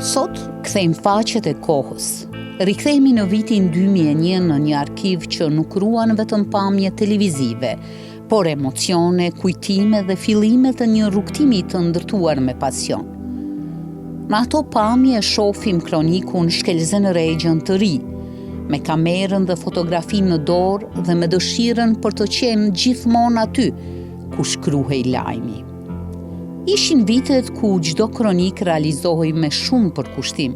Sot, kthejmë faqet e kohës. Rikthehemi në vitin 2001 në një arkiv që nuk ruan vetëm pamje televizive, por emocione, kujtime dhe fillime të një rrugtimi të ndërtuar me pasion. Në ato pamje shohim kronikun shkelzen regjën të ri, me kamerën dhe fotografin në dorë dhe me dëshirën për të qenë gjithmonë aty ku shkruhej lajmi. Ishin vitet ku çdo kronik realizohej me shumë përkushtim,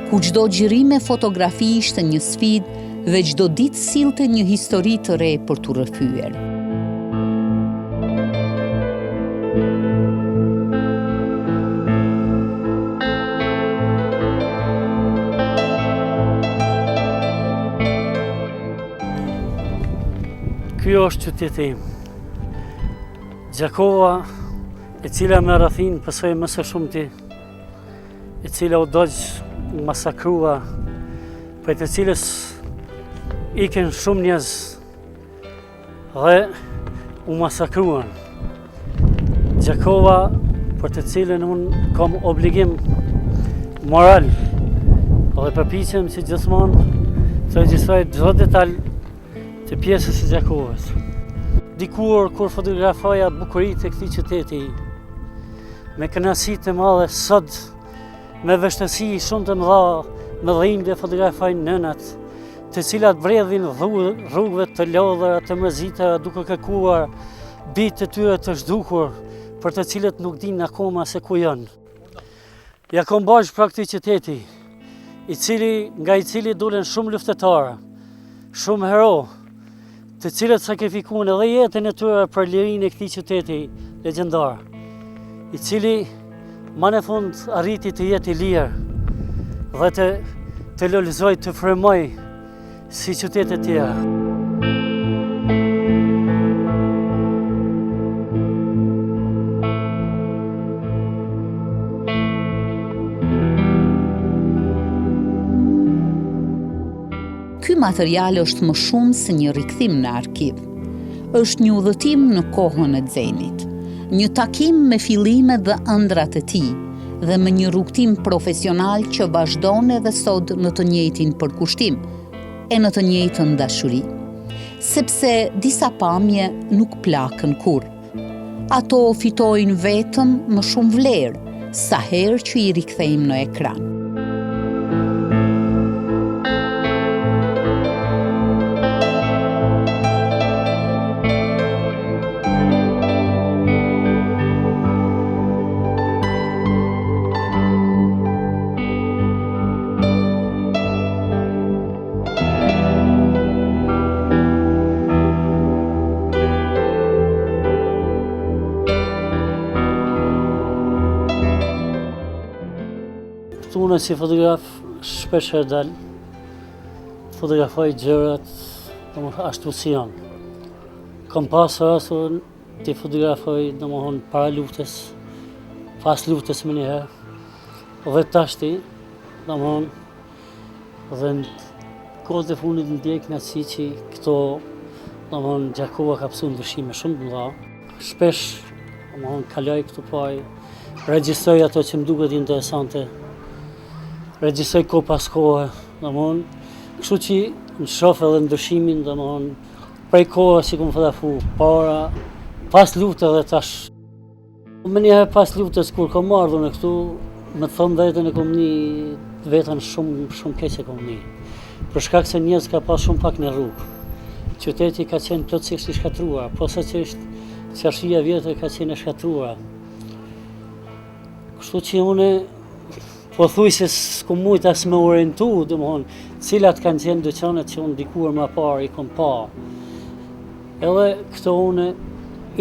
ku çdo xhirime fotografi ishte një sfidë dhe çdo ditë sillte një histori të re për t'u rrëfyer. Ky është qyteti im, Gjakova, e cila me rrethin pësoj më së shumti, e cila u dogj masakrua, për të cilës iken shumë njerëz dhe u masakruan. Gjakova, për të cilën unë kam obligim moral dhe përpiqem që gjithmonë të regjistroj çdo detaj të pjesës së Gjakovës. Dikur kur fotografoja bukuritë e këtij qyteti, me kënaqësi të madhe, sot me vështësi shumë të mëdha, me dhimbje fotografojnë nënat, të cilat vredhin rrugëve të lodhura, të mërzitura, duke kërkuar bitë të tyre të zhdukur, për të cilët nuk dinë akoma se ku janë. Ja kam bashkë pra këtij qyteti, nga i cili dulen shumë luftëtarë, shumë hero, të cilët sakrifikuan edhe jetën e tyre për lirinë e këtij qyteti legjendar, i cili më në fund arriti të jetë i lirë dhe të lulëzoj, të frymoj si qytete tjera. Ky material është më shumë se një rikthim në arkiv. Është një udhëtim në kohën e Xenit, një takim me fillimet dhe ëndrat e tij dhe me një rrugtim profesional që vazhdon edhe sot në të njëjtin përkushtim e në të njëjtën dashuri. Sepse disa pamje nuk plakën kurrë. Ato fitojnë vetëm më shumë vlerë sa herë që i rikthejmë në ekran. Unë si fotograf shpesh herë dal, fotografoj gjërat ashtu si janë. Kam pas rastur të fotografoj para luftës, pas luftës më njëherë, dhe tashti, dhe në kohët e fundit ndjek kënaqësi që këto Gjakova ka pësu ndryshime shumë të mëdha. Shpesh kaloj këtu paj, regjistroj ato që më duket interesante, regjistroj kohë pas kohë, kështu që në shoh edhe ndryshimin, prej kohës që kam fotografu para, pas luftës dhe tash. Më njëherë pas luftës kur kam ardhur në këtu, me të thënë drejtën e kam një vetën shumë keq e kam një. Për shkak se njerëz ka pas shumë pak në rrugë. Qyteti ka qenë plotësisht i shkatruar, posaçërisht qarshia vjetër ka qenë e shkatruar. Kështu që unë po thuj se s'kom mujt as me orientu, cilat kanë qenë dyqanet që unë dikur më parë i kom pa. Edhe këto unë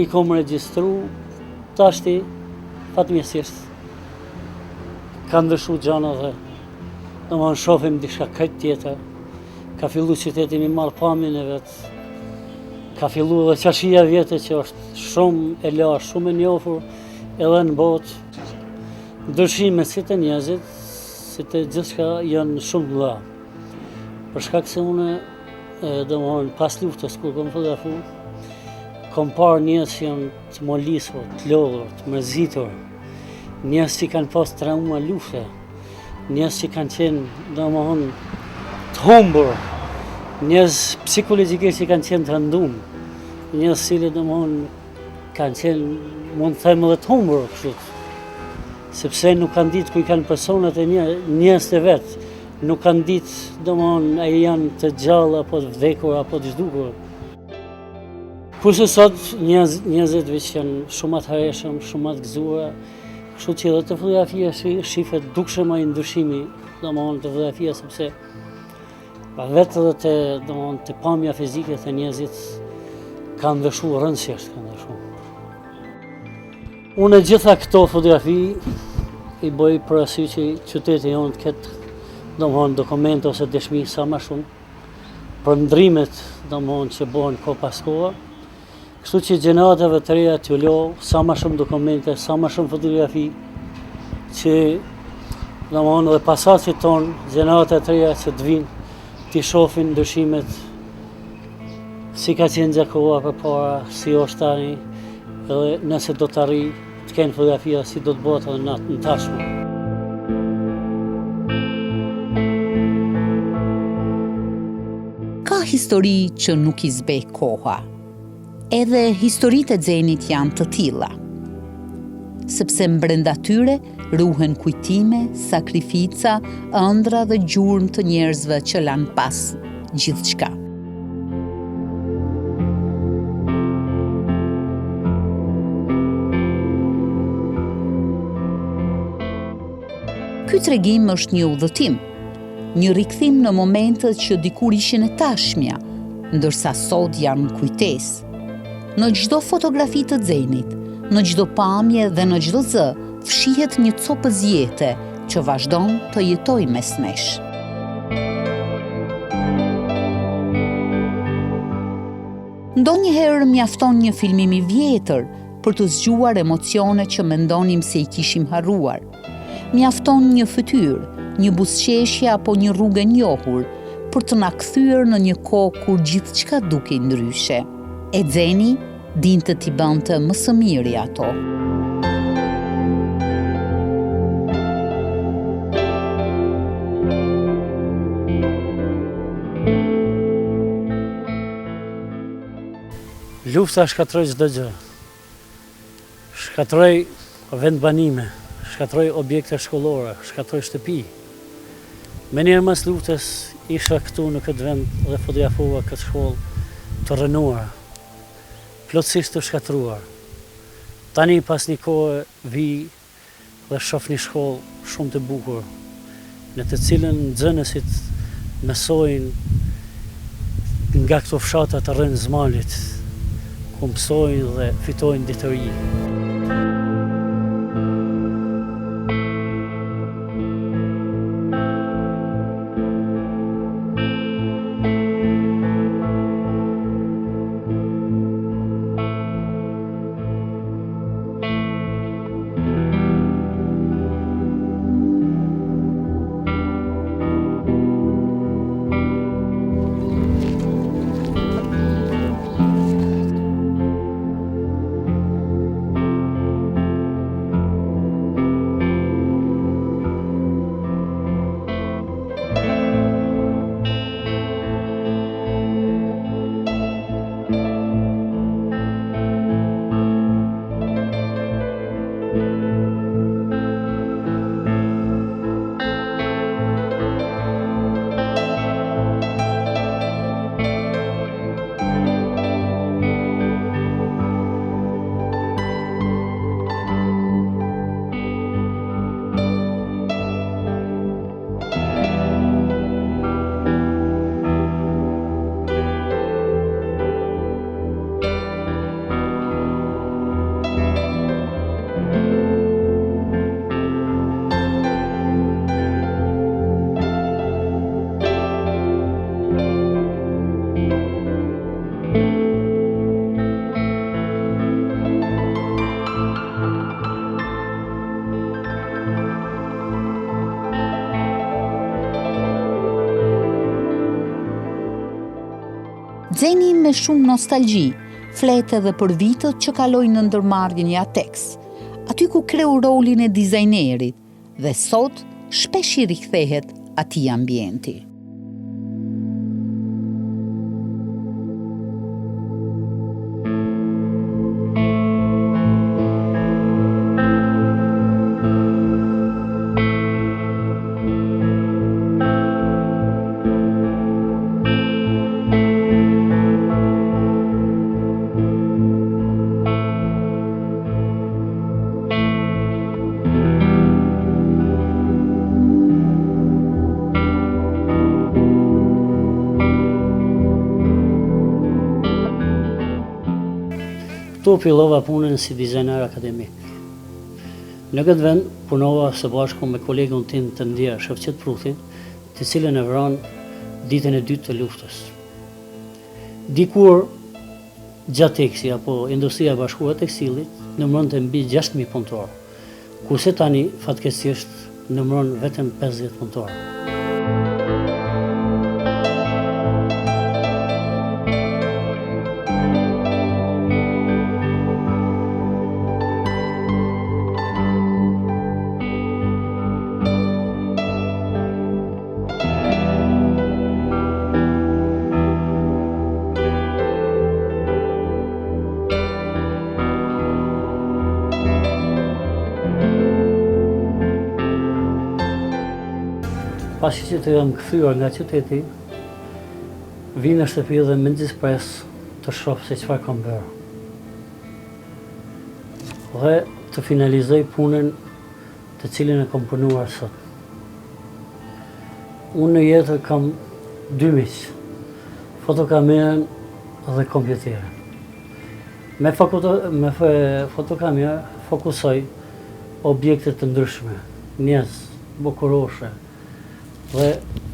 i kom regjistru, tashti fatmirësisht ka ndryshu gjana dhe shohim diçka krejt tjetër. Ka fillu qyteti mi marrë pamjen e vet. Ka fillu edhe qarshia vjetër që është shumë e lashtë, shumë e njohur edhe në botë. Ndryshime si të njerëzit, si të gjithçka janë shumë të mëdha. Për shkak se unë pas luftës kur kam fotografu, kam parë njerëz që janë të molisur, të lodhur, të mërzitur, njerëz që kanë pas trauma lufte, njerëz që kanë qenë, domethënë, të humbur, njerëz psikologjikisht që kanë qenë të rëndum, njerëz që domethënë kanë qenë, mund të them edhe të humbur kështu. Sepse nuk kanë ditë ku i kanë personat e njerëz të vet, nuk kanë ditë domethënë a janë të gjallë apo të vdekur apo të zhdukur. Kurse sot njerëzit veç janë shumë të hershëm, shumë të gëzuara, kështu që edhe të fotografia shifet dukshëm ai ndryshimi, domethënë të fotografia sepse vetë edhe të pamja fizike të njerëzit kanë ndryshuar rëndësisht, kanë ndryshuar. Unë gjitha këto fotografi i bëj për arsye që qyteti jonë të ketë domethënë dokumente ose dëshmi sa më shumë për ndrimet domethënë që bëhen kohë pas kohe. Kështu që gjeneratave të reja t'ju lo sa më shumë dokumente, sa më shumë fotografi që domethënë edhe pasardhësit tonë, gjeneratat të reja që të vinë, t'i shohin ndryshimet si ka qenë Gjakova përpara, si është tani, edhe nëse do të arrijë të kenë fotografia si do të bëhet edhe në tashme. Ka histori që nuk i zbe koha. Edhe historitë e Xhenit janë të tilla. Sepse brenda tyre ruhen kujtime, sakrifica, ëndra dhe gjurmë të njerëzve që lanë pas gjithçka. Ky tregim është një udhëtim, një rikthim në momentet që dikur ishin e tashmja, ndërsa sot janë kujtesë. Në çdo fotografi të Xhenit, në çdo pamje dhe në çdo zë, fshihet një copë zjete që vazhdon të jetojë mes nesh. Ndonjëherë mjafton një filmim i vjetër për të zgjuar emocione që mendonim se i kishim harruar. Mjafton një fytyrë, një buzëqeshje apo një rrugë e njohur për të na kthyer në një kohë kur gjithçka dukej ndryshe. E Xheni dinte t'i bënte më së miri ato. Lufta shkatroi çdo gjë. Shkatroi vendbanime, shkatroi objekte shkollore, shkatroi shtëpi. Me njerë mas luftës isha këtu në këtë vend dhe fotografova këtë shkollë të rënuar, plotësisht të shkatruar. Tani pas një kohë vi dhe shoh një shkollë shumë të bukur, në të cilën nxënësit mësojnë nga këto fshata të rrën zmalit, ku mësojnë dhe fitojnë ditëri. Xheni me shumë nostalgji, flet edhe për vitët që kaloi në ndërmarrjen e Atex, aty ku kreu rolin e dizajnerit, dhe sot shpesh I rikthehet atij ambienti. Këtu fillova punën si dizajner akademik. Në këtë vend punova së bashku me kolegun tim të ndjer, Shefqet Pruthi, të cilën e vranë ditën e dytë të luftës. Dikur Gjateksi apo Industria e Bashkuar e Tekstilit numëronte mbi 6.000 punëtorë, kurse tani fatkeqësisht numëron vetëm 50 punëtorë. Pasi që të jam kthyer nga qyteti, vi në shtëpi dhe me nxitspres të shoh se çfarë kam bërë. Dhe të finalizoj punën të cilën e kam punuar sot. Unë në jetë kam 2 miq, fotokamerën dhe kompjuterin. Me fotokamerë fokusoj objekte të ndryshme, njerëz, bukuroshe, dhe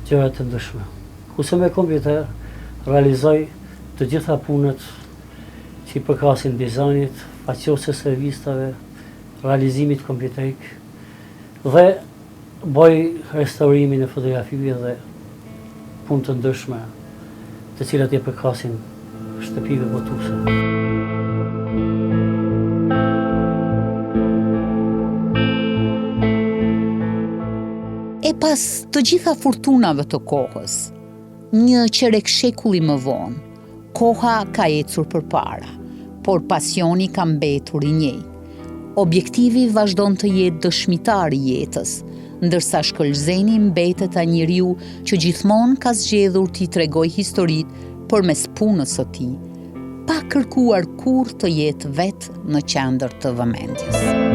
gjëra të ndryshme. Kurse me kompjuter realizoj të gjitha punët që I përkasin dizajnit, faqosjes së revistave, realizimit kompjuterik dhe bëj restaurimin e fotografive dhe punë të ndryshme të cilat I përkasin shtëpive botuese. E pas të gjitha fortunave të kohës, një qerek shekulli më vonë, koha ka ecur përpara, por pasioni ka mbetur I njëjtë. Objektivi vazhdon të jetë dëshmitar I jetës, ndërsa shkëlqëzeni mbetet ai njeriu që gjithmonë ka zgjedhur t'i tregojë historitë përmes punës së tij, pa kërkuar kurrë të jetë vetë në qendër të vëmendjes.